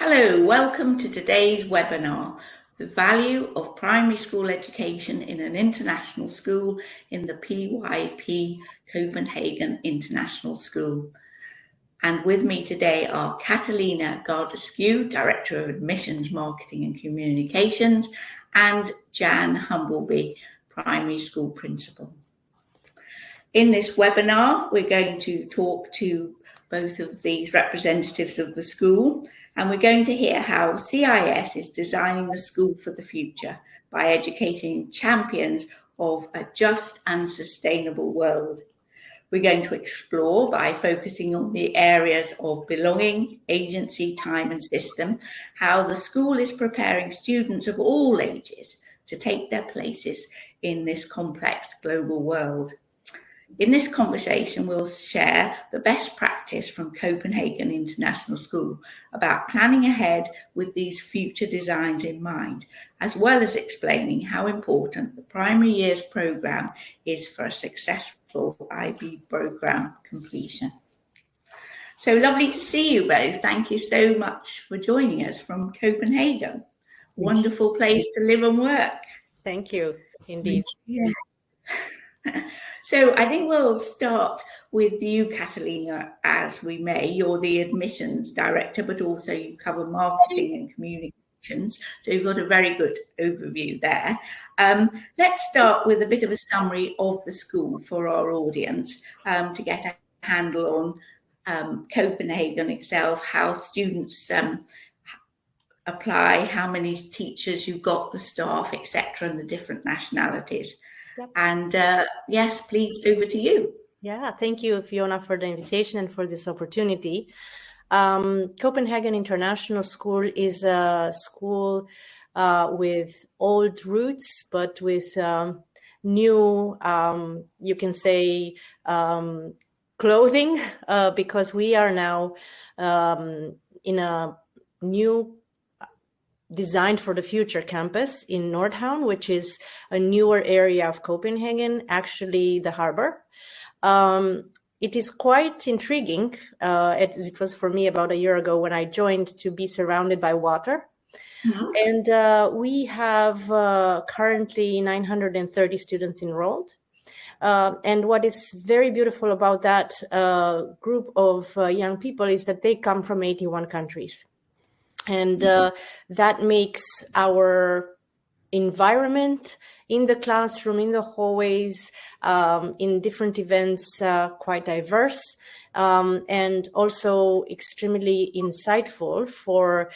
Hello, welcome to today's webinar, The Value of Primary School Education in an International School in the PYP Copenhagen International School. And with me today are Catalina Gardescu, Director of Admissions, Marketing and Communications, and Jan Humpleby, Primary School Principal. In this webinar, we're going to talk to both of these representatives of the school, and we're going to hear how CIS is designing the school for the future by educating champions of a just and sustainable world. We're going to explore by focusing on the areas of belonging, agency, time and system, how the school is preparing students of all ages to take their places in this complex global world. In this conversation, we'll share the best practice from Copenhagen International School about planning ahead with these future designs in mind, as well as explaining how important the primary years programme is for a successful IB programme completion. So lovely to see you both. Thank you so much for joining us from Copenhagen. Wonderful place to live and work. Thank you, indeed. Yeah. So I think we'll start with you, Catalina, as we may. You're the admissions director, but also you cover marketing and communications. So you've got a very good overview there. Let's start with a bit of a summary of the school for our audience to get a handle on Copenhagen itself, how students apply, how many teachers you've got, the staff, etc., and the different nationalities. Yep. And yes, please, over to you. Yeah, thank you, Fiona, for the invitation and for this opportunity. Copenhagen International School is a school with old roots, but with new, you can say, clothing, because we are now in a new designed for the future campus in Nordhavn, which is a newer area of Copenhagen, actually the harbor. It is quite intriguing, as it was for me about a year ago when I joined, to be surrounded by water. Mm-hmm. And we have currently 930 students enrolled. And what is very beautiful about that group of young people is that they come from 81 countries. And that makes our environment in the classroom, in the hallways, in different events quite diverse, and also extremely insightful for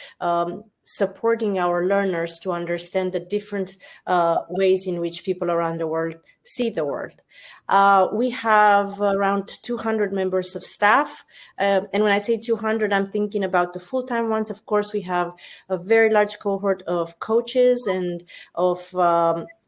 supporting our learners to understand the different ways in which people around the world see the world. We have around 200 members of staff. And when I say 200, I'm thinking about the full-time ones. Of course, we have a very large cohort of coaches and of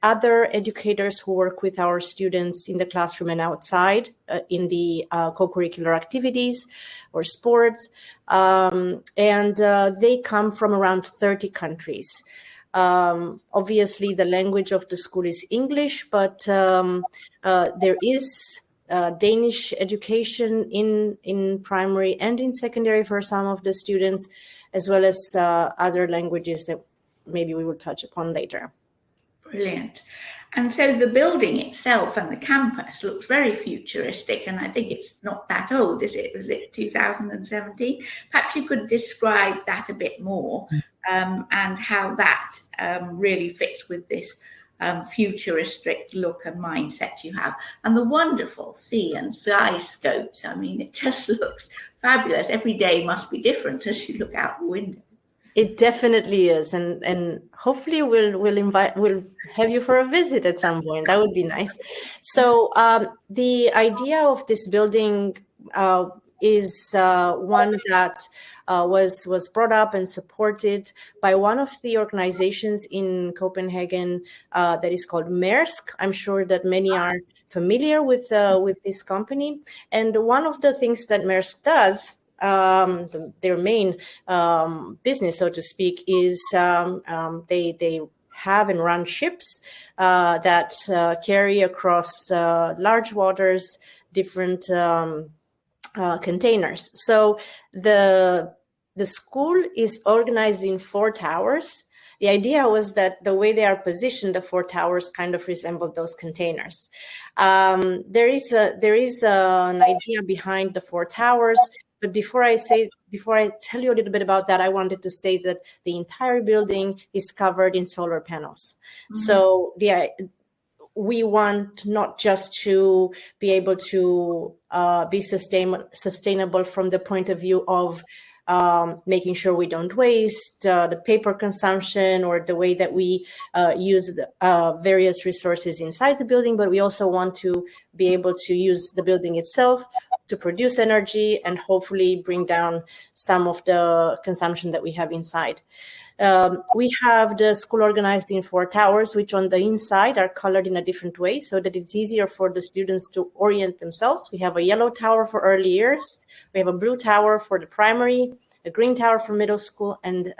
other educators who work with our students in the classroom and outside in the co-curricular activities or sports. And they come from around 30 countries. Obviously, the language of the school is English, but there is Danish education in primary and in secondary for some of the students, as well as other languages that maybe we will touch upon later. Brilliant. And so the building itself and the campus looks very futuristic, and I think it's not that old, is it? Was it 2017? Perhaps you could describe that a bit more, and how that really fits with this futuristic look and mindset you have, and the wonderful sea and sky scopes. I mean, it just looks fabulous. Every day must be different as you look out the window. It definitely is, and hopefully we'll have you for a visit at some point. That would be nice. So the idea of this building is one that was brought up and supported by one of the organizations in Copenhagen that is called Maersk. I'm sure that many are familiar with this company, and one of the things that Maersk does, their main business, so to speak, is they have and run ships that carry across large waters different containers. So the the school is organized in 4 towers. The idea was that the way they are positioned, the 4 towers kind of resemble those containers. There is an idea behind the 4 towers, but before I tell you a little bit about that, I wanted to say that the entire building is covered in solar panels. Mm-hmm. So we want not just to be able to be sustainable from the point of view of making sure we don't waste the paper consumption or the way that we use the various resources inside the building, but we also want to be able to use the building itself to produce energy and hopefully bring down some of the consumption that we have inside. We have the school organized in 4 towers, which on the inside are colored in a different way so that it's easier for the students to orient themselves. We have a yellow tower for early years. We have a blue tower for the primary, a green tower for middle school, and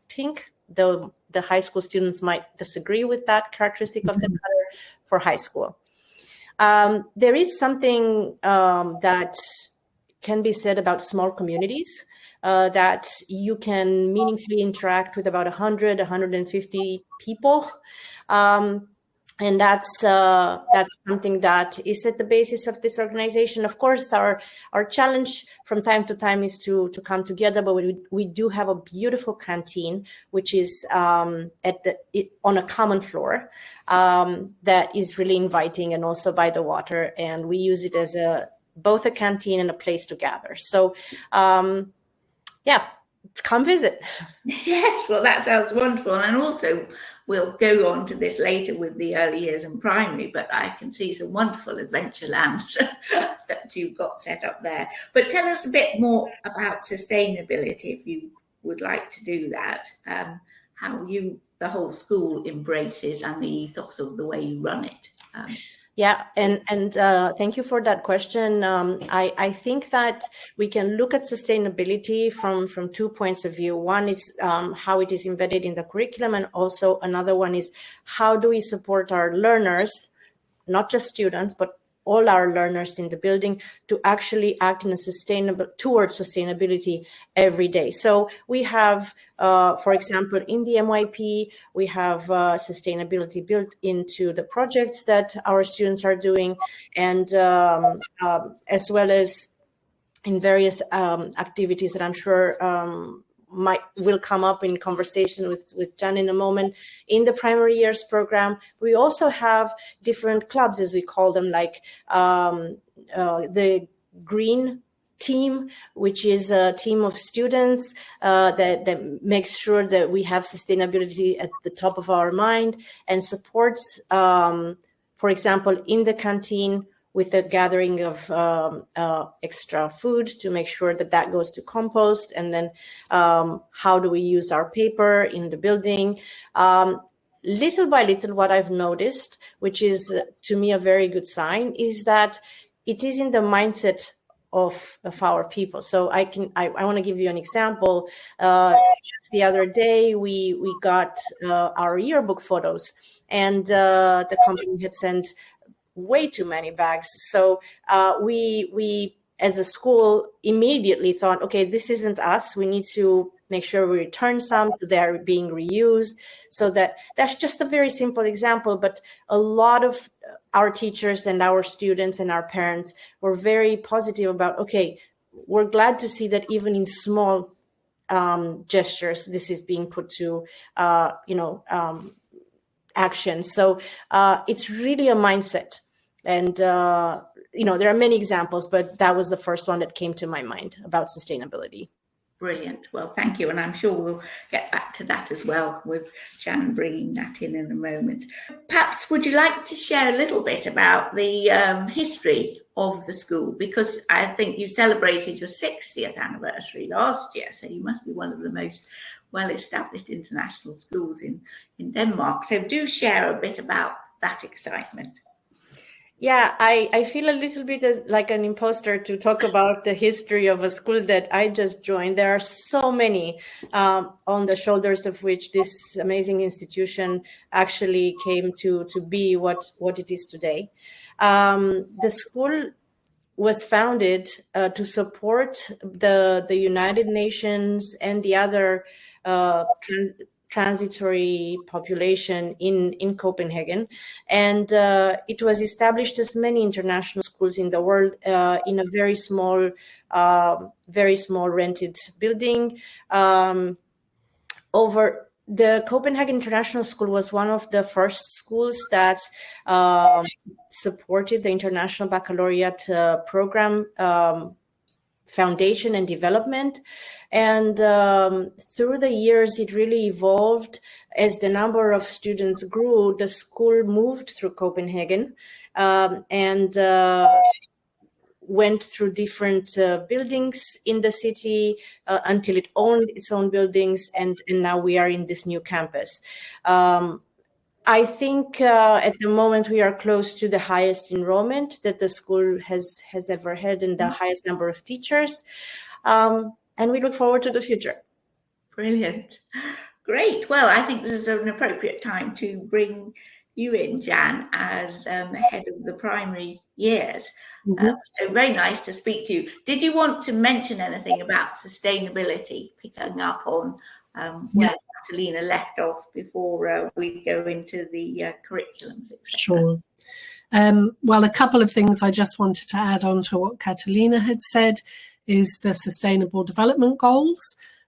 pink, though the high school students might disagree with that characteristic of the color, for high school. There is something that can be said about small communities. That you can meaningfully interact with about 100, 150 people. And that's something that is at the basis of this organization. Of course, our challenge from time to time is to come together, but we do have a beautiful canteen, which is on a common floor that is really inviting and also by the water. And we use it as both a canteen and a place to gather. So, yeah, come visit. Yes, well, that sounds wonderful. And also, we'll go on to this later with the early years and primary, but I can see some wonderful adventure land that you've got set up there. But tell us a bit more about sustainability, if you would like to do that, how the whole school embraces and the ethos of the way you run it. Yeah, and thank you for that question. I think that we can look at sustainability from 2 points of view. One is how it is embedded in the curriculum, and also another one is how do we support our learners, not just students, but all our learners in the building, to actually act towards sustainability every day. So we have, for example, in the MYP, we have sustainability built into the projects that our students are doing, and as well as in various activities that I'm sure will come up in conversation with Jan in a moment. In the primary years program, we also have different clubs, as we call them, like the green team, which is a team of students that makes sure that we have sustainability at the top of our mind and supports, for example, in the canteen, with the gathering of extra food to make sure that goes to compost. And then how do we use our paper in the building? Little by little, what I've noticed, which is to me a very good sign, is that it is in the mindset of our people. So I want to give you an example. Just the other day, we got our yearbook photos, and the company had sent way too many bags. So we as a school immediately thought, okay, this isn't us. We need to make sure we return some so they're being reused. So that's just a very simple example, but a lot of our teachers and our students and our parents were very positive about, okay, we're glad to see that even in small gestures, this is being put to, action. So it's really a mindset. And, there are many examples, but that was the first one that came to my mind about sustainability. Brilliant. Well, thank you. And I'm sure we'll get back to that as well, with Jan bringing that in a moment. Perhaps would you like to share a little bit about the history of the school? Because I think you celebrated your 60th anniversary last year, so you must be one of the most well-established international schools in Denmark. So do share a bit about that excitement. Yeah, I feel a little bit like an imposter to talk about the history of a school that I just joined. There are so many on the shoulders of which this amazing institution actually came to be what it is today. The school was founded to support the United Nations and the other transitory population in Copenhagen, and it was established as many international schools in the world in a very small rented building. The Copenhagen International School was one of the first schools that supported the International Baccalaureate program foundation and development. And through the years, it really evolved. As the number of students grew, the school moved through Copenhagen and went through different buildings in the city until it owned its own buildings, and now we are in this new campus. I think at the moment we are close to the highest enrollment that the school has ever had, and the highest number of teachers, and we look forward to the future. Brilliant. Great. Well, I think this is an appropriate time to bring you in, Jan, as head of the primary years. So very nice to speak to you. Did you want to mention anything about sustainability, picking up on where Catalina left off before we go into the curriculums, etc.? Sure. Well, a couple of things I just wanted to add on to what Catalina had said is the Sustainable Development Goals.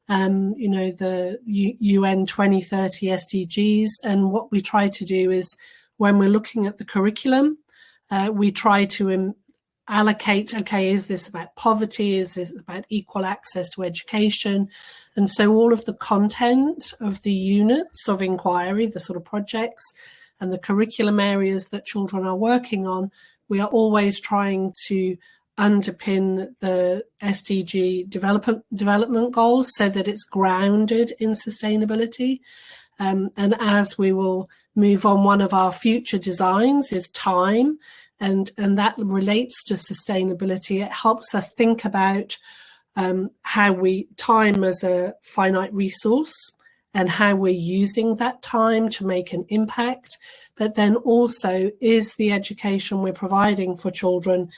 The UN 2030 SDGs. And what we try to do is, when we're looking at the curriculum, we try to allocate, okay, is this about poverty? Is this about equal access to education? And so all of the content of the units of inquiry, the sort of projects and the curriculum areas that children are working on, we are always trying to underpin the SDG development goals so that it's grounded in sustainability. And as we will move on, one of our future designs is time, and that relates to sustainability. It helps us think about how time as a finite resource and how we're using that time to make an impact, but then also, is the education we're providing for children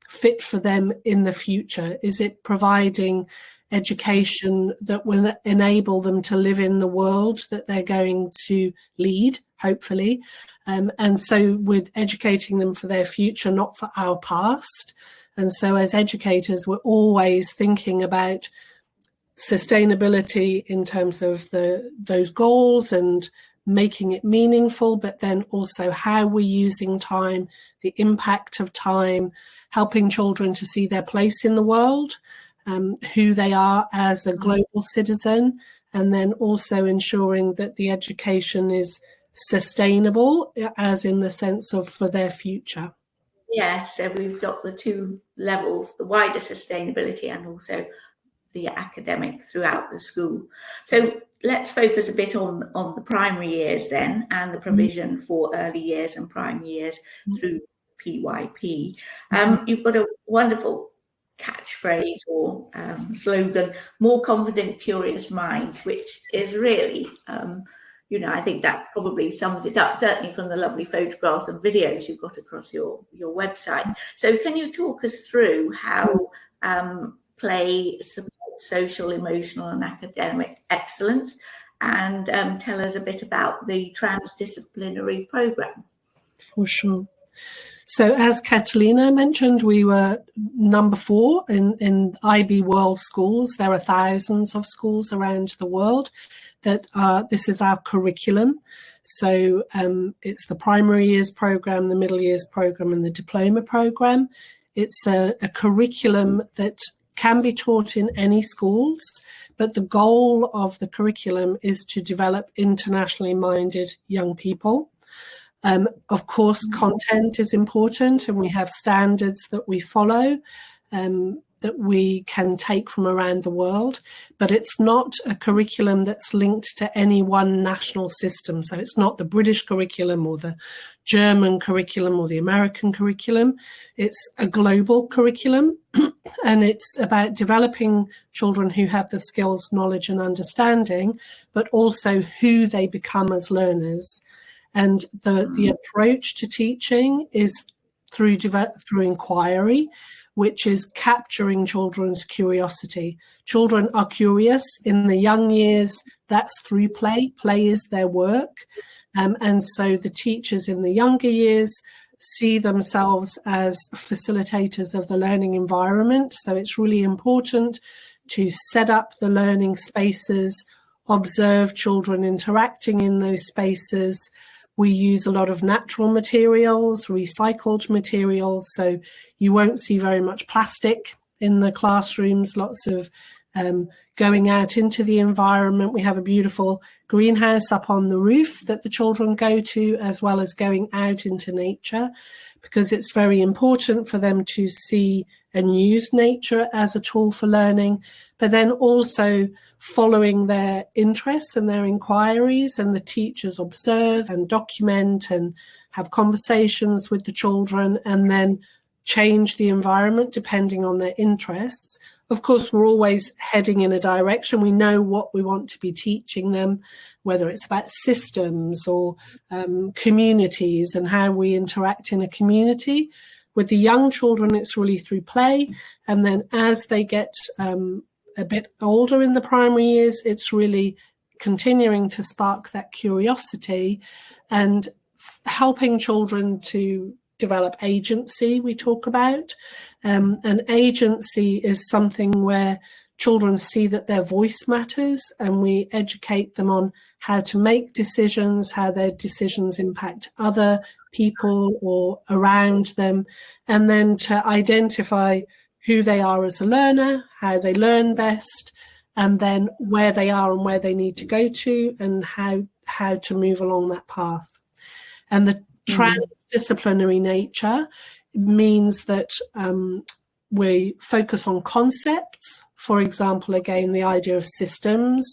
fit for them in the future? Is it providing education that will enable them to live in the world that they're going to lead, hopefully? And so we're educating them for their future, not for our past. And so as educators, we're always thinking about sustainability in terms of those goals and making it meaningful, but then also how we're using time, the impact of time, helping children to see their place in the world, who they are as a global citizen, and then also ensuring that the education is sustainable, as in the sense of for their future. Yes, so we've got the two levels, the wider sustainability and also the academic throughout the school. So let's focus a bit on the primary years then, and the provision for early years and primary years through PYP. You've got a wonderful catchphrase or slogan, more confident, curious minds, which is really, I think that probably sums it up, certainly from the lovely photographs and videos you've got across your website. So can you talk us through how play supports social, emotional and academic excellence, and tell us a bit about the transdisciplinary programme? For sure. So as Catalina mentioned, we were number 4 in IB World Schools. There are thousands of schools around the world that this is our curriculum. So it's the primary years program, the middle years program and the diploma program. It's a curriculum that can be taught in any schools, but the goal of the curriculum is to develop internationally minded young people. Of course, content is important, and we have standards that we follow that we can take from around the world, but it's not a curriculum that's linked to any one national system. So it's not the British curriculum or the German curriculum or the American curriculum. It's a global curriculum, and it's about developing children who have the skills, knowledge and understanding, but also who they become as learners. And the approach to teaching is through inquiry, which is capturing children's curiosity. Children are curious in the young years. That's through play. Play is their work. And so the teachers in the younger years see themselves as facilitators of the learning environment. So it's really important to set up the learning spaces, observe children interacting in those spaces. We use a lot of natural materials, recycled materials, so you won't see very much plastic in the classrooms, lots of going out into the environment. We have a beautiful greenhouse up on the roof that the children go to, as well as going out into nature, because it's very important for them to see and use nature as a tool for learning, but then also following their interests and their inquiries, and the teachers observe and document and have conversations with the children and then change the environment depending on their interests. Of course, we're always heading in a direction. We know what we want to be teaching them, whether it's about systems or communities and how we interact in a community. With the young children, it's really through play. And then as they get a bit older in the primary years, it's really continuing to spark that curiosity and helping children to develop agency, we talk about. And agency is something where children see that their voice matters, and we educate them on how to make decisions, how their decisions impact other people or around them, and then to identify who they are as a learner, how they learn best, and then where they are and where they need to go to, and how to move along that path. And the transdisciplinary nature means that we focus on concepts. For example, again, the idea of systems.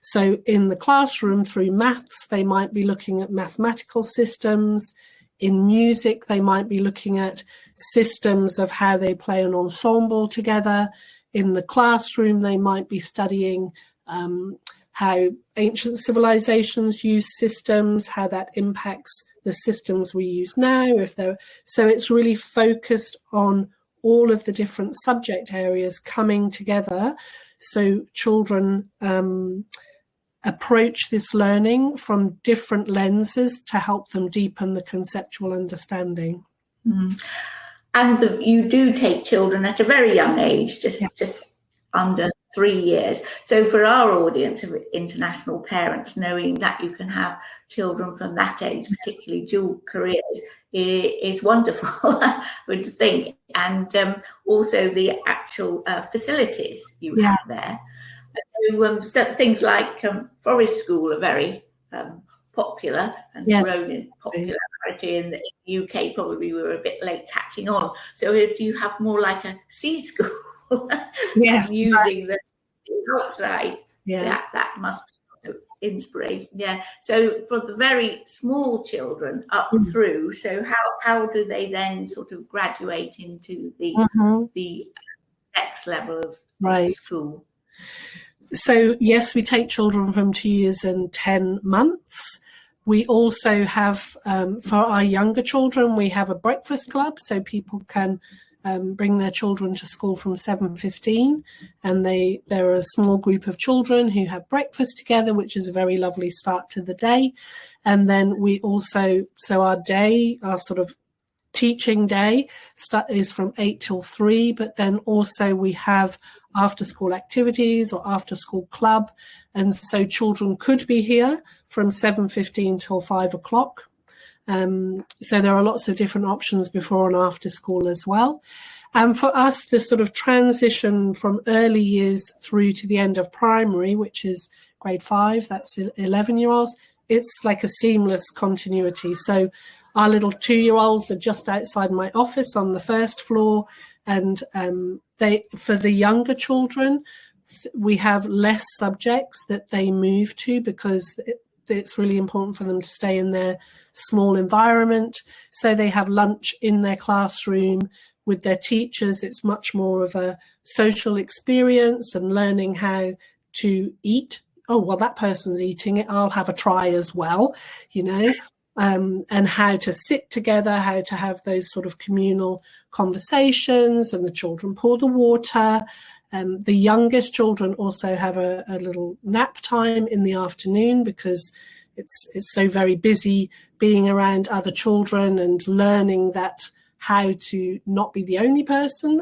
So in the classroom, through maths, they might be looking at mathematical systems. In music, they might be looking at systems of how they play an ensemble together. In the classroom, they might be studying how ancient civilizations use systems, how that impacts the systems we use now. So it's really focused on all of the different subject areas coming together, so children approach this learning from different lenses to help them deepen the conceptual understanding. And you do take children at a very young age, just under 3 years. So for our audience of international parents, knowing that you can have children from that age, particularly dual careers, is wonderful, I would think. And also the actual facilities you have there. So things like Forest School are very popular and grown in popularity in the UK. Probably we were a bit late catching on. So do you have more like a C school? Yes, using the outside. Yeah, that must be inspiration. Yeah. So for the very small children up through, so how do they then sort of graduate into the next level of school? So yes, we take children from 2 years and 10 months. We also have, for our younger children, we have a breakfast club, so people can bring their children to school from 7:15, and there are a small group of children who have breakfast together, which is a very lovely start to the day. And then we also, so our sort of teaching day is from 8 till 3, but then also we have after school activities or after school club, and so children could be here from 7:15 till 5 o'clock. So there are lots of different options before and after school as well. And for us, the sort of transition from early years through to the end of primary, which is grade 5, that's 11-year-olds, it's like a seamless continuity. So our little 2-year-olds are just outside my office on the first floor, and for the younger children, we have less subjects that they move to because it's really important for them to stay in their small environment. So they have lunch in their classroom with their teachers. It's much more of a social experience and learning how to eat. Oh, well, that person's eating it, I'll have a try as well, you know. and how to sit together, how to have those sort of communal conversations, and the children pour the water. The youngest children also have a little nap time in the afternoon, because it's so very busy being around other children and learning that how to not be the only person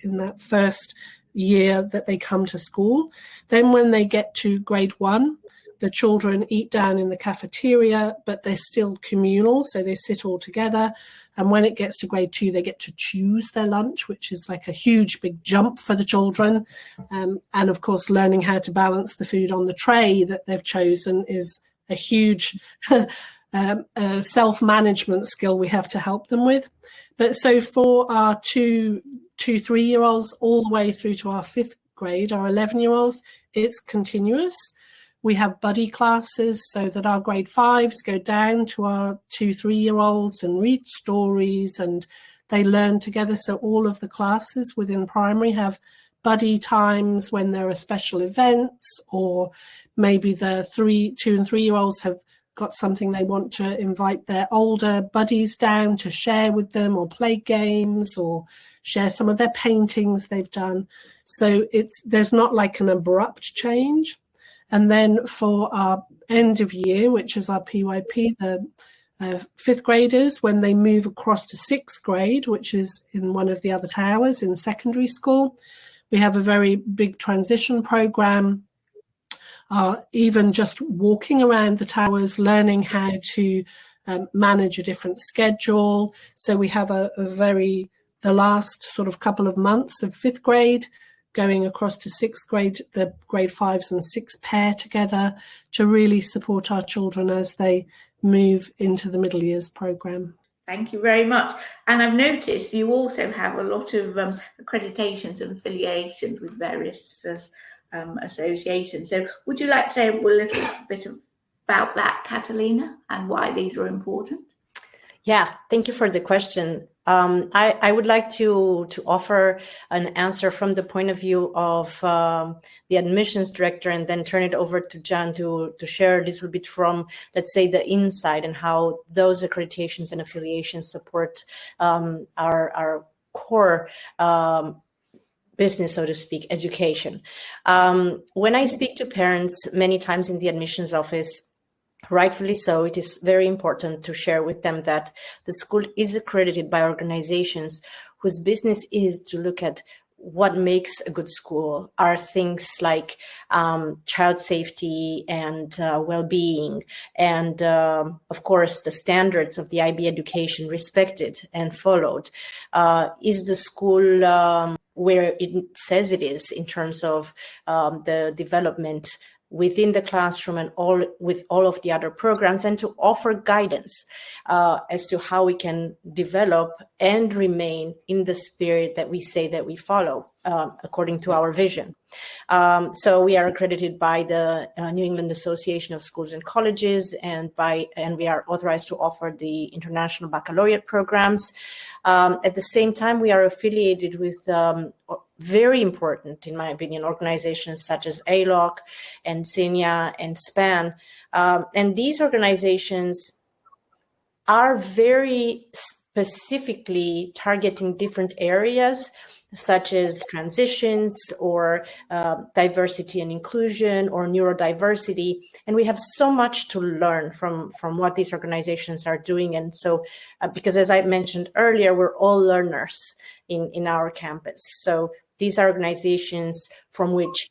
in that first year that they come to school. Then when they get to grade 1, the children eat down in the cafeteria, but they're still communal, so they sit all together. And when it gets to grade 2, they get to choose their lunch, which is like a huge big jump for the children. And of course, learning how to balance the food on the tray that they've chosen is a huge self-management skill we have to help them with. But so for our 3-year-olds all the way through to our 5th grade, our 11-year-olds, it's continuous. We have buddy classes so that our grade 5s go down to our 2-3-year-olds and read stories, and they learn together. So all of the classes within primary have buddy times when there are special events, or maybe the 2 and 3-year-olds have got something they want to invite their older buddies down to share with them, or play games, or share some of their paintings they've done. So there's not like an abrupt change. And then for our end of year, which is our PYP, the 5th graders, when they move across to 6th grade, which is in one of the other towers in secondary school, we have a very big transition program. Even just walking around the towers, learning how to manage a different schedule. So we have the last sort of couple of months of 5th grade going across to 6th grade, the grade 5s and 6 pair together to really support our children as they move into the middle years program. Thank you very much. And I've noticed you also have a lot of accreditations and affiliations with various associations. So would you like to say a little bit about that, Catalina, and why these are important? Yeah, thank you for the question. I would like to offer an answer from the point of view of the admissions director, and then turn it over to Jan to share a little bit from, let's say, the inside and how those accreditations and affiliations support our core business, so to speak, education. When I speak to parents many times in the admissions office, rightfully so, it is very important to share with them that the school is accredited by organizations whose business is to look at what makes a good school. Are things like child safety and well-being, and of course the standards of the IB education respected and followed. Is the school where it says it is in terms of the development within the classroom and with all of the other programs, and to offer guidance as to how we can develop and remain in the spirit that we say that we follow according to our vision. So we are accredited by the New England Association of Schools and Colleges, and we are authorized to offer the International Baccalaureate programs. At the same time, we are affiliated with very important, in my opinion, organizations such as ALOC and SINIA and SPAN. And these organizations are very specifically targeting different areas, such as transitions or diversity and inclusion or neurodiversity. And we have so much to learn from what these organizations are doing. And so, because as I mentioned earlier, we're all learners in our campus. So these are organizations from which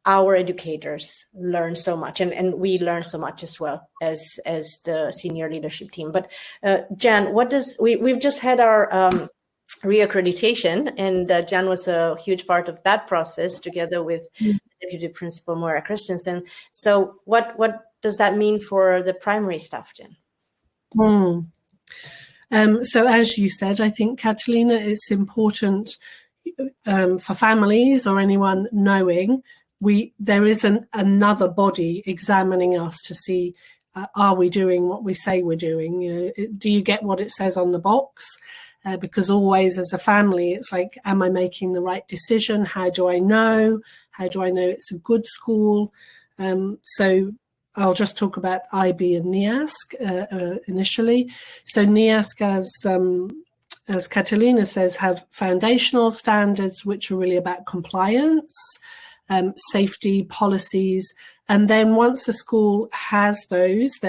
our educators learn so much, and we learn so much as well as the senior leadership team. But Jan, we've just had our reaccreditation, and Jan was a huge part of that process together with Deputy Principal Moira Christensen. So what does that mean for the primary staff, Jan? So as you said, I think, Catalina, it's important for families or anyone knowing there isn't another body examining us to see are we doing what we say we're doing. You know, do you get what it says on the box? Because always as a family, it's like, am I making the right decision? How do I know? How do I know it's a good school? So I'll just talk about IB and NIASC initially. So NIASC, as Catalina says, have foundational standards which are really about compliance, safety, policies. And then once the school has those,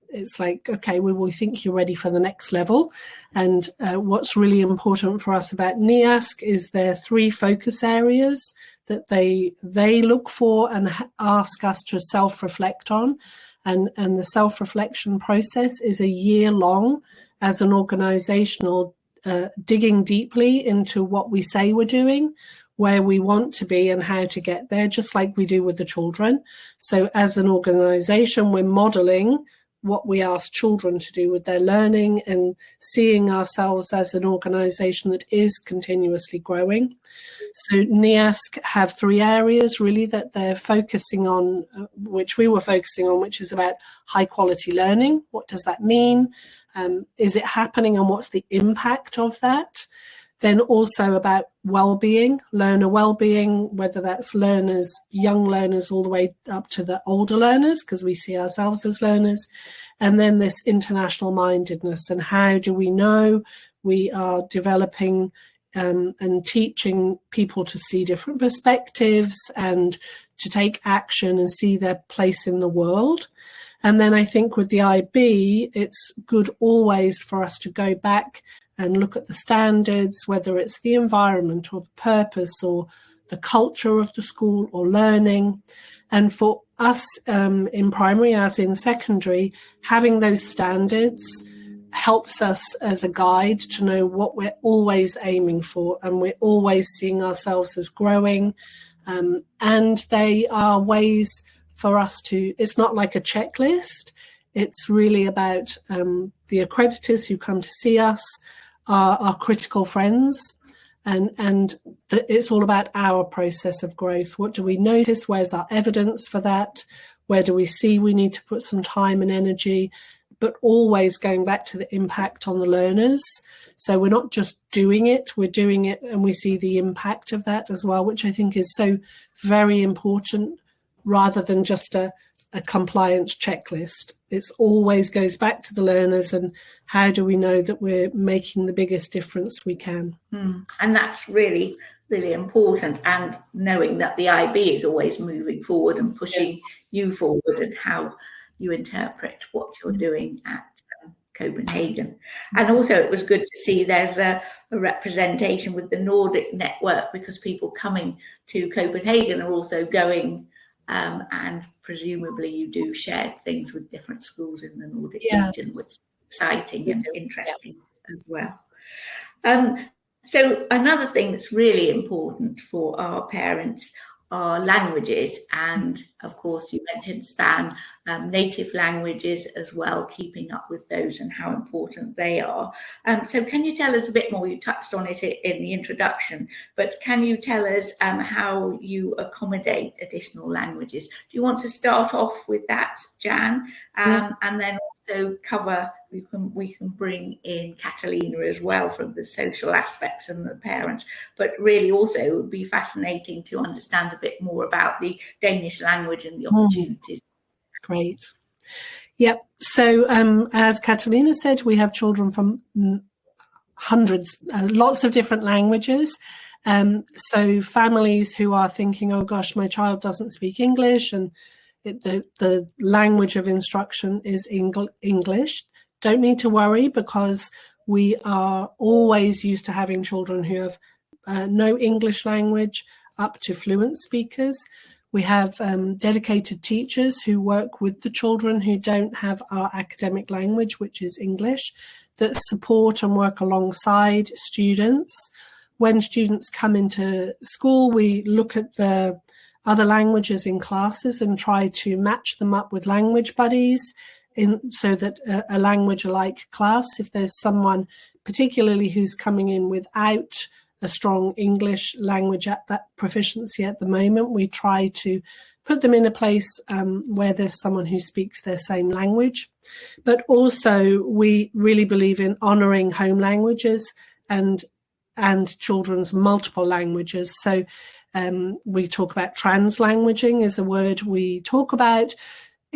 it's like, okay, we think you're ready for the next level. And what's really important for us about NIASC is there are 3 focus areas that they look for and ask us to self-reflect on. And the self-reflection process is a year long as an organizational digging deeply into what we say we're doing, where we want to be and how to get there, just like we do with the children. So as an organization, we're modeling what we ask children to do with their learning and seeing ourselves as an organization that is continuously growing. So NIASC have 3 areas really that they're focusing on, which we were focusing on, which is about high quality learning. What does that mean? Is it happening and what's the impact of that? Then also about well-being, learner well-being, whether that's learners, young learners, all the way up to the older learners, because we see ourselves as learners. And then this international mindedness, and how do we know we are developing and teaching people to see different perspectives and to take action and see their place in the world. And then I think with the IB, it's good always for us to go back and look at the standards, whether it's the environment or the purpose or the culture of the school or learning. And for us in primary, as in secondary, having those standards helps us as a guide to know what we're always aiming for, and we're always seeing ourselves as growing. And they are ways for us to, it's not like a checklist. It's really about the accreditors who come to see us, our critical friends, and it's all about our process of growth. What do we notice? Where's our evidence for that? Where do we see we need to put some time and energy? But always going back to the impact on the learners. So we're not just doing it, we're doing it and we see the impact of that as well, which I think is so very important, rather than just a compliance checklist. It's always goes back to the learners and how do we know that we're making the biggest difference we can. And that's really, really important. And knowing that the IB is always moving forward and pushing you forward, and how you interpret what you're doing at Copenhagen. And also it was good to see there's a representation with the Nordic network, because people coming to Copenhagen are also going and presumably you do share things with different schools in the Nordic region, which is exciting and interesting as well. So another thing that's really important for our parents are languages, and of course you mentioned native languages as well, keeping up with those and how important they are. So can you tell us a bit more? You touched on it in the introduction, but can you tell us how you accommodate additional languages? Do you want to start off with that, Jan, and then also cover, we can bring in Catalina as well from the social aspects and the parents, but really also it would be fascinating to understand a bit more about the Danish language and the opportunities. Great. Yep. So as Catalina said, we have children from hundreds, lots of different languages. So families who are thinking, oh gosh, my child doesn't speak English, and the language of instruction is English. Don't need to worry, because we are always used to having children who have no English language up to fluent speakers. We have dedicated teachers who work with the children who don't have our academic language, which is English, that support and work alongside students. When students come into school, we look at the other languages in classes and try to match them up with language buddies, so that a language-alike class, if there's someone particularly who's coming in without a strong English language at that proficiency at the moment, we try to put them in a place where there's someone who speaks their same language. But also we really believe in honouring home languages and children's multiple languages. So we talk about translanguaging is a word we talk about.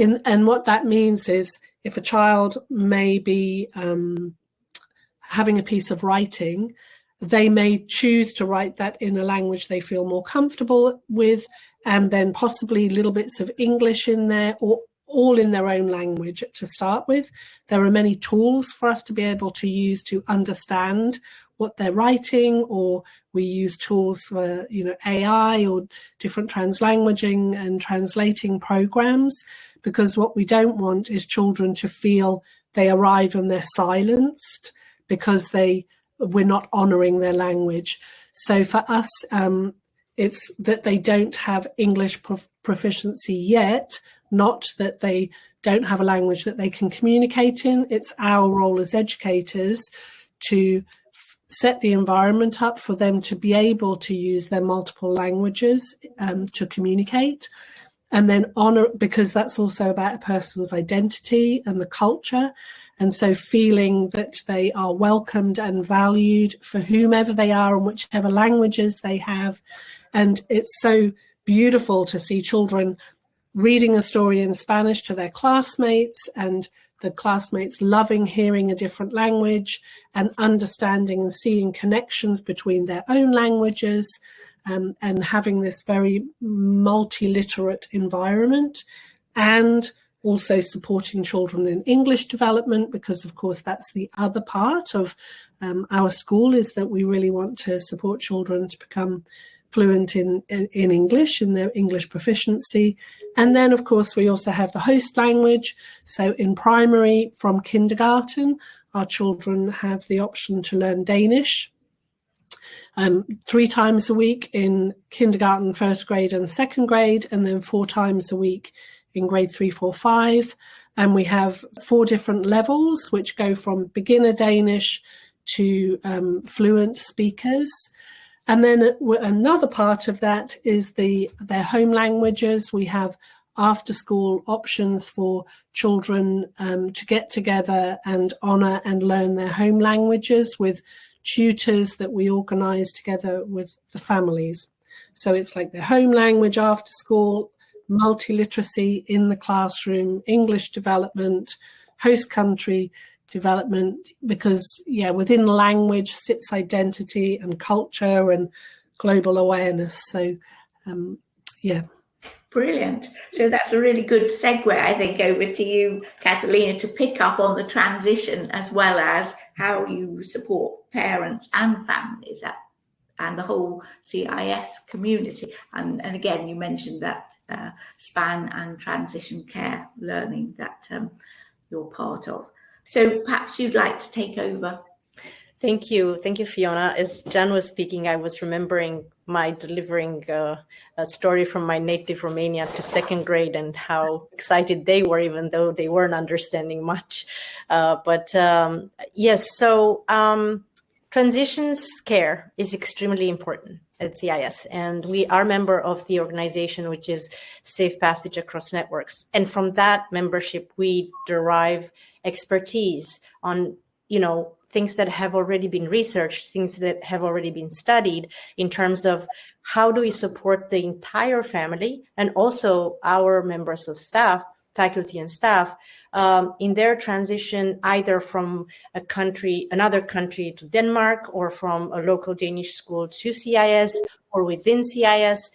And what that means is if a child may be having a piece of writing, they may choose to write that in a language they feel more comfortable with, and then possibly little bits of English in there, or all in their own language to start with. There are many tools for us to be able to use to understand what they're writing, or we use tools for, AI or different translanguaging and translating programs, because what we don't want is children to feel they arrive and they're silenced because we're not honouring their language. So for us, it's that they don't have English proficiency yet, not that they don't have a language that they can communicate in. It's our role as educators to set the environment up for them to be able to use their multiple languages to communicate, and then honour, because that's also about a person's identity and the culture. And so feeling that they are welcomed and valued for whomever they are and whichever languages they have. And it's so beautiful to see children reading a story in Spanish to their classmates, and the classmates loving hearing a different language and understanding and seeing connections between their own languages, and having this very multiliterate environment, and also supporting children in English development, because of course that's the other part of our school, is that we really want to support children to become fluent in English, in their English proficiency. And then of course we also have the host language. So in primary, from kindergarten, our children have the option to learn Danish 3 times a week in kindergarten, first grade and second grade, and then 4 times a week in grade 3, 4, 5. And we have 4 different levels, which go from beginner Danish to fluent speakers. And then another part of that is their home languages. We have after school options for children to get together and honour and learn their home languages with tutors that we organise together with the families. So it's like their home language after school, multiliteracy in the classroom, English development, host country development, because within language sits identity and culture and global awareness. So Brilliant. So that's a really good segue, I think, over to you, Catalina, to pick up on the transition, as well as how you support parents and families and the whole CIS community. And again, you mentioned that span and transition care learning that you're part of. So perhaps you'd like to take over. Thank you, Fiona. As Jan was speaking, I was remembering my delivering a story from my native Romania to second grade, and how excited they were, even though they weren't understanding much. Yes, so transitions care is extremely important at CIS, and we are member of the organization, which is Safe Passage Across Networks. And from that membership, we derive expertise on, things that have already been researched, things that have already been studied, in terms of how do we support the entire family and also our members of staff, faculty and staff, in their transition, either from another country to Denmark, or from a local Danish school to CIS, or within CIS.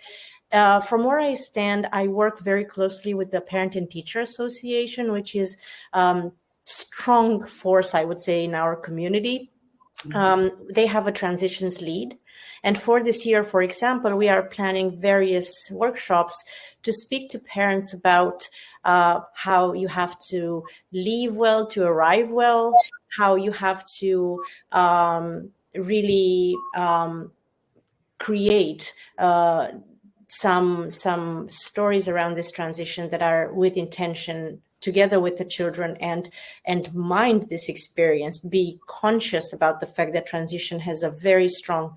From where I stand, I work very closely with the Parent and Teacher Association, which is strong force, I would say, in our community. They have a transitions lead. And for this year, for example, we are planning various workshops to speak to parents about how you have to leave well to arrive well, how you have to really create some stories around this transition that are with intention, together with the children, and mind this experience, be conscious about the fact that transition has a very strong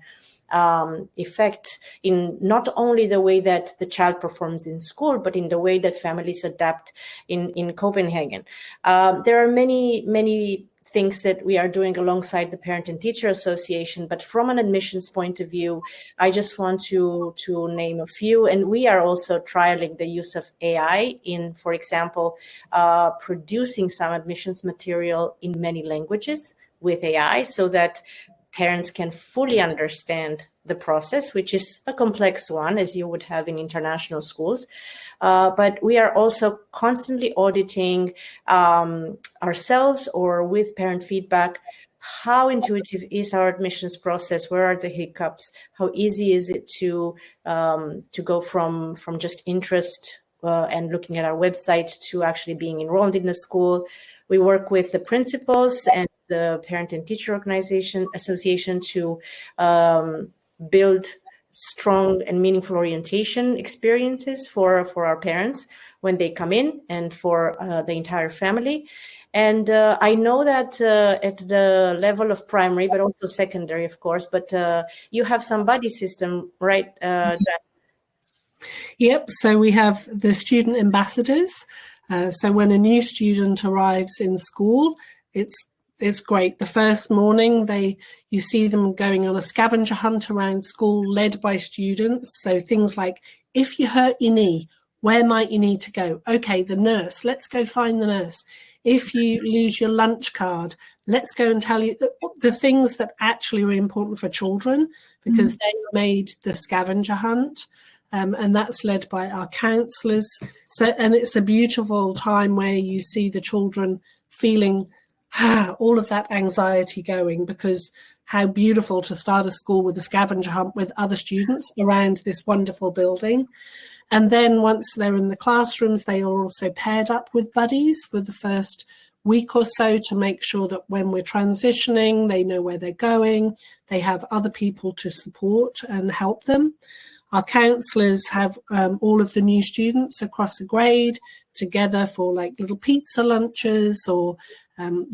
effect in not only the way that the child performs in school, but in the way that families adapt in Copenhagen. There are many things that we are doing alongside the Parent and Teacher Association. But from an admissions point of view, I just want to name a few. And we are also trialing the use of AI in, for example, producing some admissions material in many languages with AI, so that parents can fully understand the process, which is a complex one, as you would have in international schools. But we are also constantly auditing ourselves or with parent feedback. How intuitive is our admissions process? Where are the hiccups? How easy is it to go from just interest and looking at our website to actually being enrolled in the school? We work with the principals and the Parent and Teacher Association to build strong and meaningful orientation experiences for our parents when they come in, and for the entire family. And I know that at the level of primary, but also secondary, of course, but you have some buddy system, right, Jan? Yep, so we have the student ambassadors. So when a new student arrives in school, it's great. The first morning, you see them going on a scavenger hunt around school, led by students. So things like, if you hurt your knee, where might you need to go? Okay, the nurse. Let's go find the nurse. If you lose your lunch card, let's go and tell you the things that actually are important for children, because they made the scavenger hunt. And that's led by our counsellors. And it's a beautiful time where you see the children feeling all of that anxiety going, because how beautiful to start a school with a scavenger hunt with other students around this wonderful building. And then once they're in the classrooms, they are also paired up with buddies for the first week or so to make sure that when we're transitioning, they know where they're going. They have other people to support and help them. Our counsellors have all of the new students across a grade together for like little pizza lunches or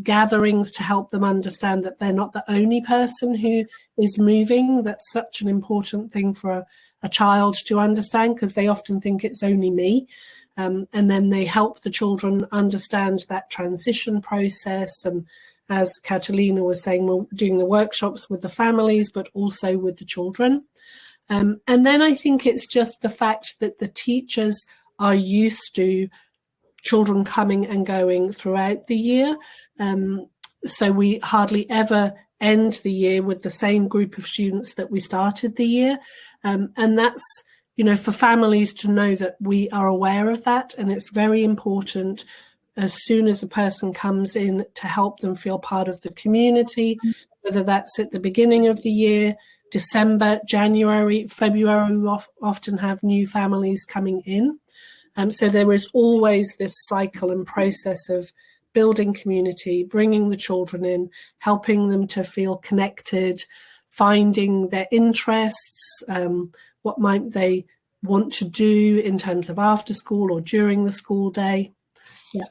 gatherings to help them understand that they're not the only person who is moving. That's such an important thing for a child to understand, because they often think it's only me. And then they help the children understand that transition process. And as Catalina was saying, we're doing the workshops with the families, but also with the children. And then I think it's just the fact that the teachers are used to children coming and going throughout the year. So we hardly ever end the year with the same group of students that we started the year. And that's, for families to know that we are aware of that. And it's very important as soon as a person comes in to help them feel part of the community, whether that's at the beginning of the year, December, January, February, we often have new families coming in. So there is always this cycle and process of building community, bringing the children in, helping them to feel connected, finding their interests, what might they want to do in terms of after school or during the school day. Yeah.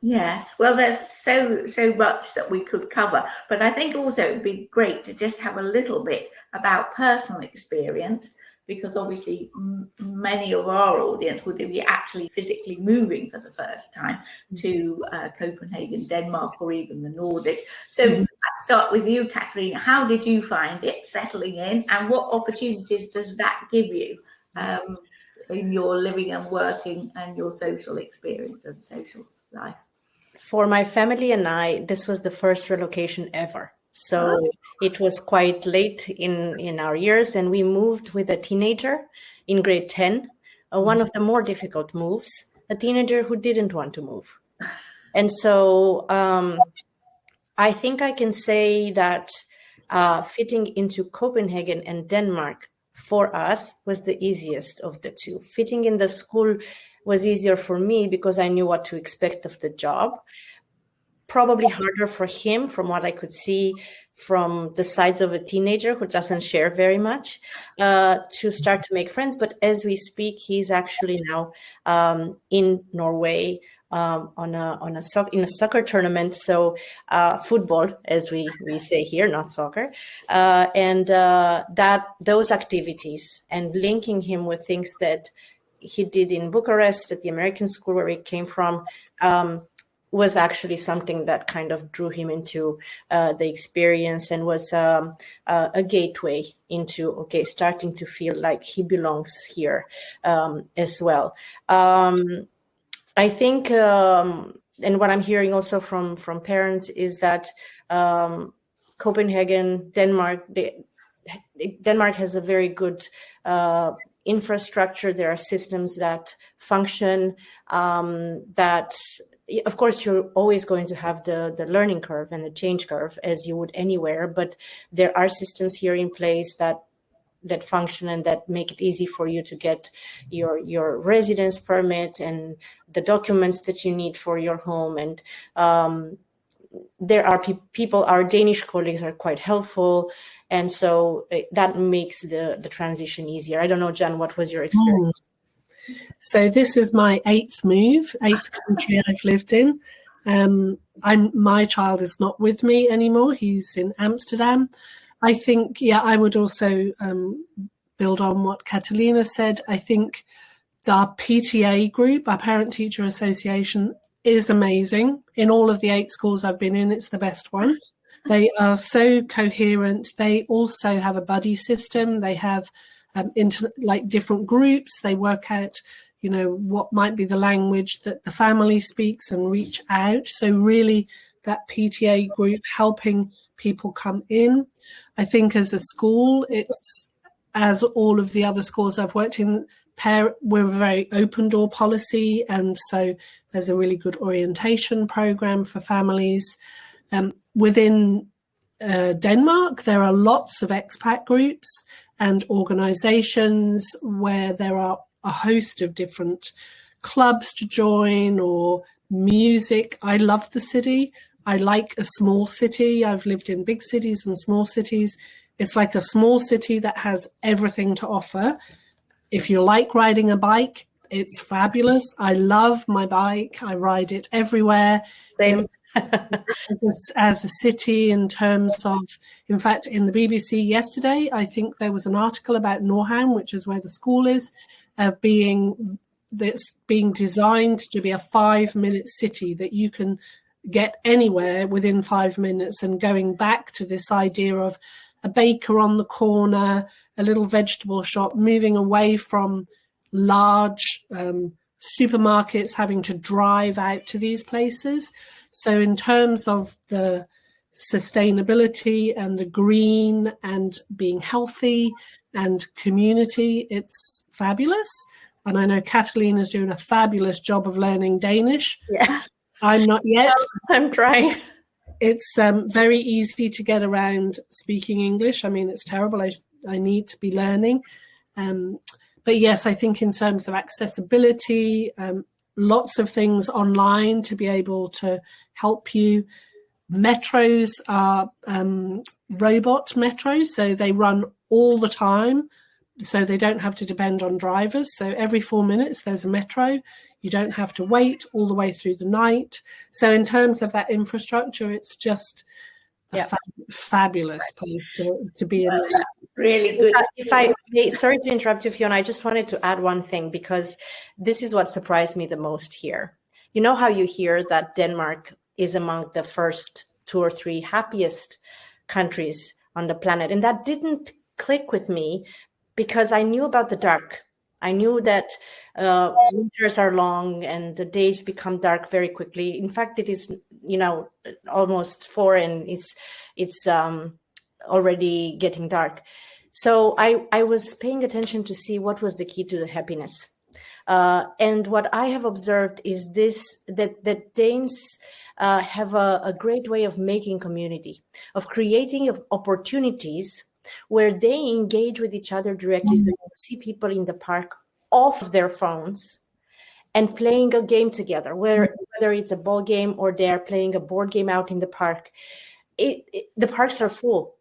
Yes, well, there's so much that we could cover, but I think also it would be great to just have a little bit about personal experience, because obviously many of our audience would be actually physically moving for the first time to Copenhagen, Denmark, or even the Nordic. So let's start with you, Catalina. How did you find it settling in, and what opportunities does that give you in your living and working and your social experience and social life? For my family and I, this was the first relocation ever. So it was quite late in our years, and we moved with a teenager in grade 10, one of the more difficult moves, a teenager who didn't want to move. And so I think I can say that fitting into Copenhagen and Denmark for us was the easiest of the two. Fitting in the school was easier for me because I knew what to expect of the job. Probably harder for him, from what I could see from the sides of a teenager who doesn't share very much, to start to make friends. But as we speak, he's actually now in Norway in a soccer tournament. So football, as we say here, not soccer. And those activities and linking him with things that he did in Bucharest at the American school where he came from, was actually something that kind of drew him into the experience, and was a gateway into starting to feel like he belongs here as well. I think, and what I'm hearing also from parents is that Copenhagen, Denmark, Denmark has a very good infrastructure. There are systems that function, that, of course, you're always going to have the learning curve and the change curve, as you would anywhere, but there are systems here in place that function and that make it easy for you to get your residence permit and the documents that you need for your home. And there are people, our Danish colleagues are quite helpful. And so that makes the transition easier. I don't know, Jan, what was your experience? So this is my eighth country I've lived in. My child is not with me anymore. He's in Amsterdam. I think, I would also build on what Catalina said. I think our PTA group, our Parent Teacher Association, is amazing. In all of the 8 schools I've been in, it's the best one. They are so coherent. They also have a buddy system. They have different groups. They work out, what might be the language that the family speaks and reach out. So really that PTA group helping people come in. I think as a school, it's, as all of the other schools I've worked in, we're a very open door policy. And so there's a really good orientation program for families. Within Denmark, there are lots of expat groups and organizations where there are a host of different clubs to join, or music. I love the city. I like a small city. I've lived in big cities and small cities. It's like a small city that has everything to offer. If you like riding a bike, it's fabulous. I love my bike. I ride it everywhere. Same. As a city, in terms of, in fact, in the BBC yesterday, I think there was an article about Nordhavn, which is where the school is, that's being designed to be a 5-minute city that you can get anywhere within 5 minutes, and going back to this idea of a baker on the corner, a little vegetable shop, moving away from large supermarkets having to drive out to these places. So in terms of the sustainability and the green and being healthy and community, it's fabulous. And I know Catalina's doing a fabulous job of learning Danish. Yeah. I'm not yet. I'm trying. It's very easy to get around speaking English. I mean, it's terrible. I need to be learning. But yes, I think in terms of accessibility, lots of things online to be able to help you. Metros are robot metros, so they run all the time. So they don't have to depend on drivers. So every 4 minutes there's a metro. You don't have to wait all the way through the night. So in terms of that infrastructure, it's just a fabulous place to be in. Really good. Sorry to interrupt you, Fiona. I just wanted to add one thing, because this is what surprised me the most here. You know how you hear that Denmark is among the first 2 or 3 happiest countries on the planet, and that didn't click with me, because I knew about the dark. I knew that winters are long and the days become dark very quickly. In fact, it is, almost 4 and it's already getting dark. So I was paying attention to see what was the key to the happiness. And what I have observed is that Danes have a great way of making community, of creating opportunities where they engage with each other directly. So you see people in the park off their phones and playing a game together, whether it's a ball game or they're playing a board game out in the park. The parks are full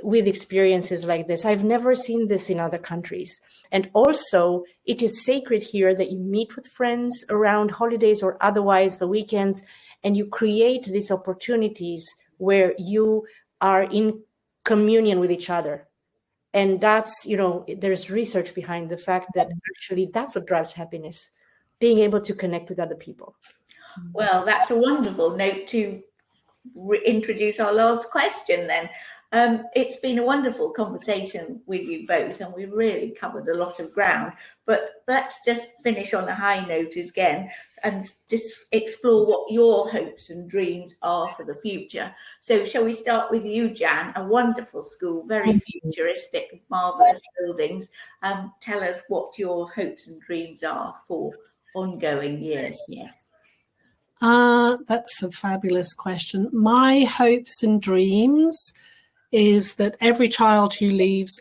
with experiences like this. I've never seen this in other countries. And also, it is sacred here that you meet with friends around holidays or otherwise the weekends, and you create these opportunities where you are in communion with each other. And that's, there's research behind the fact that actually that's what drives happiness. being able to connect with other people. Well, that's a wonderful note to introduce our last question then. It's been a wonderful conversation with you both, and we've really covered a lot of ground, but let's just finish on a high note again and just explore what your hopes and dreams are for the future. So shall we start with you, Jan? A wonderful school, very futuristic, marvellous buildings. Tell us what your hopes and dreams are for ongoing years. Yes. That's a fabulous question. My hopes and dreams is that every child who leaves,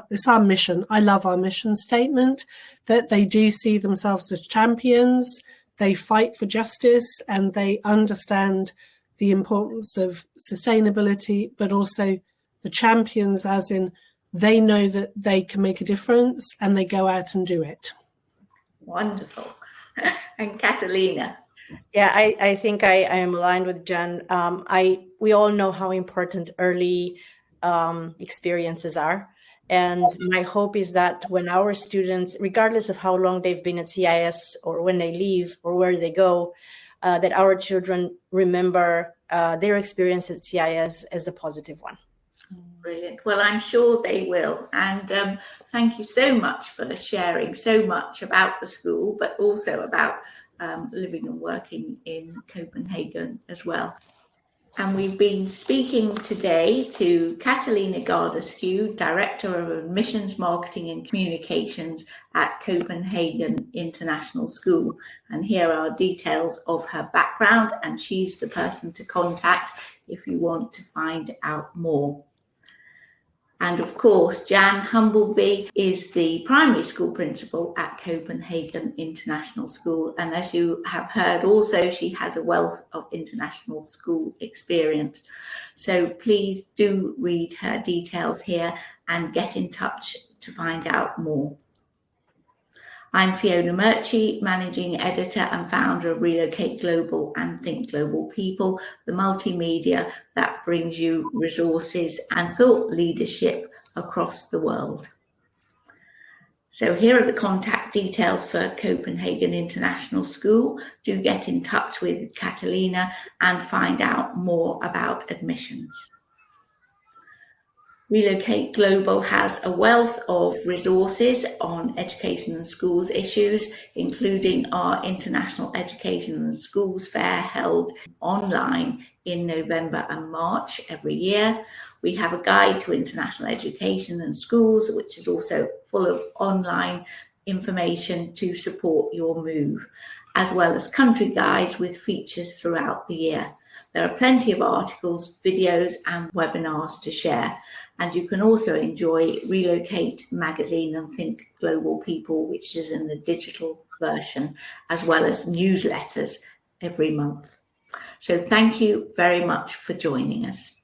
it's our mission. I love our mission statement, that they do see themselves as champions, they fight for justice, and they understand the importance of sustainability, but also the champions as in they know that they can make a difference and they go out and do it. Wonderful. And Catalina? Yeah, I think I am aligned with Jan. We all know how important early experiences are. And my hope is that when our students, regardless of how long they've been at CIS or when they leave or where they go, that our children remember their experience at CIS as a positive one. Brilliant. Well, I'm sure they will. And thank you so much for sharing so much about the school, but also about living and working in Copenhagen as well. And we've been speaking today to Catalina Gardescu, Director of Admissions, Marketing and Communications at Copenhagen International School. And here are details of her background, and she's the person to contact if you want to find out more. And of course, Jan Humpleby is the primary school principal at Copenhagen International School. And as you have heard also, she has a wealth of international school experience. So please do read her details here and get in touch to find out more. I'm Fiona Murchie, Managing Editor and founder of Relocate Global and Think Global People, the multimedia that brings you resources and thought leadership across the world. So here are the contact details for Copenhagen International School. Do get in touch with Catalina and find out more about admissions. Relocate Global has a wealth of resources on education and schools issues, including our International Education and Schools Fair held online in November and March every year. We have a guide to international education and schools, which is also full of online information to support your move, as well as country guides with features throughout the year. There are plenty of articles, videos and webinars to share. And you can also enjoy Relocate magazine and Think Global People, which is in the digital version, as well as newsletters every month. So thank you very much for joining us.